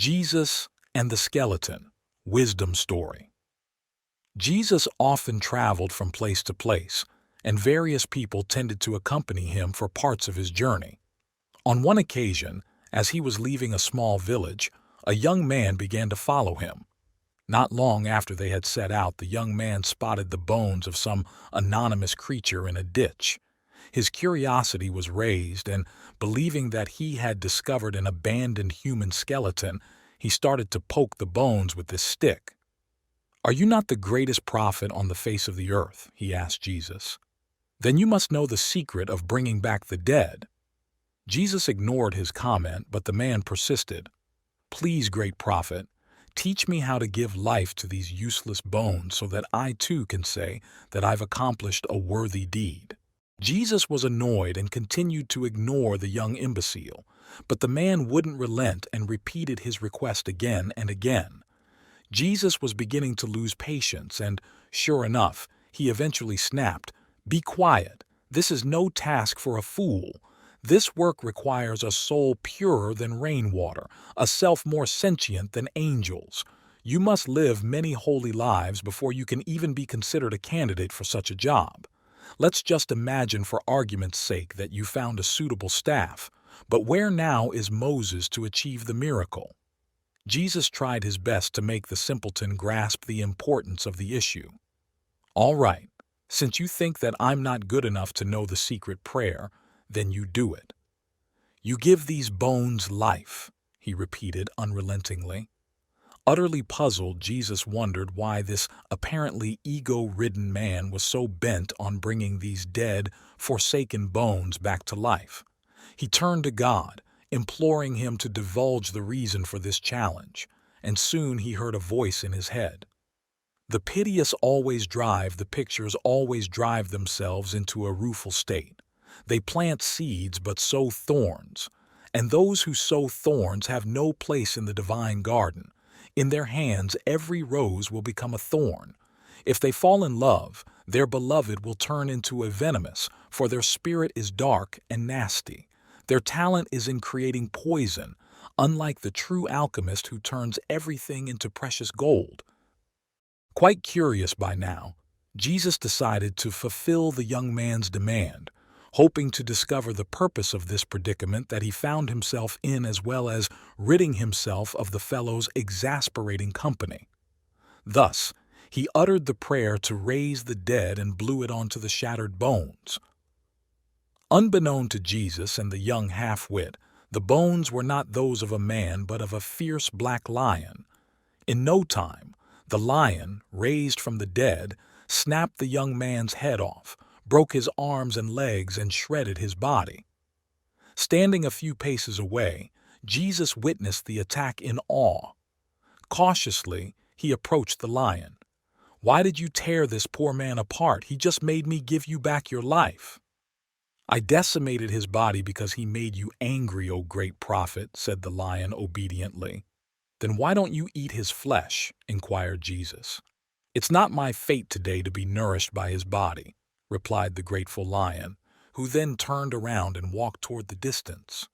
Jesus and the Skeleton, Wisdom Story. Jesus often traveled from place to place, and various people tended to accompany him for parts of his journey. On one occasion, as he was leaving a small village, a young man began to follow him. Not long after they had set out, the young man spotted the bones of some anonymous creature in a ditch. His curiosity was raised, and believing that he had discovered an abandoned human skeleton, he started to poke the bones with his stick. "Are you not the greatest prophet on the face of the earth?" he asked Jesus. "Then you must know the secret of bringing back the dead." Jesus ignored his comment, but the man persisted. "Please, great prophet, teach me how to give life to these useless bones so that I too can say that I've accomplished a worthy deed." Jesus was annoyed and continued to ignore the young imbecile, but the man wouldn't relent and repeated his request again and again. Jesus was beginning to lose patience, and, sure enough, he eventually snapped, "Be quiet. This is no task for a fool. This work requires a soul purer than rainwater, a self more sentient than angels. You must live many holy lives before you can even be considered a candidate for such a job. Let's just imagine for argument's sake that you found a suitable staff, but where now is Moses to achieve the miracle?" Jesus tried his best to make the simpleton grasp the importance of the issue. "All right, since you think that I'm not good enough to know the secret prayer, then you do it. You give these bones life," he repeated unrelentingly. Utterly puzzled, Jesus wondered why this apparently ego-ridden man was so bent on bringing these dead, forsaken bones back to life. He turned to God, imploring him to divulge the reason for this challenge, and soon he heard a voice in his head. "The piteous always drive, the pictures always drive themselves into a rueful state. They plant seeds but sow thorns, and those who sow thorns have no place in the divine garden. In their hands every rose will become a thorn. If they fall in love, their beloved will turn into a venomous, for their spirit is dark and nasty. Their talent is in creating poison, unlike the true alchemist who turns everything into precious gold." Quite curious by now, Jesus decided to fulfill the young man's demand, hoping to discover the purpose of this predicament that he found himself in, as well as ridding himself of the fellow's exasperating company. Thus, he uttered the prayer to raise the dead and blew it onto the shattered bones. Unbeknown to Jesus and the young half-wit, the bones were not those of a man but of a fierce black lion. In no time, the lion, raised from the dead, snapped the young man's head off, broke his arms and legs, and shredded his body. Standing a few paces away, Jesus witnessed the attack in awe. Cautiously, he approached the lion. "Why did you tear this poor man apart? He just made me give you back your life." "I decimated his body because he made you angry, O great prophet," said the lion obediently. "Then why don't you eat his flesh?" inquired Jesus. "It's not my fate today to be nourished by his body," replied the grateful lion, who then turned around and walked toward the distance.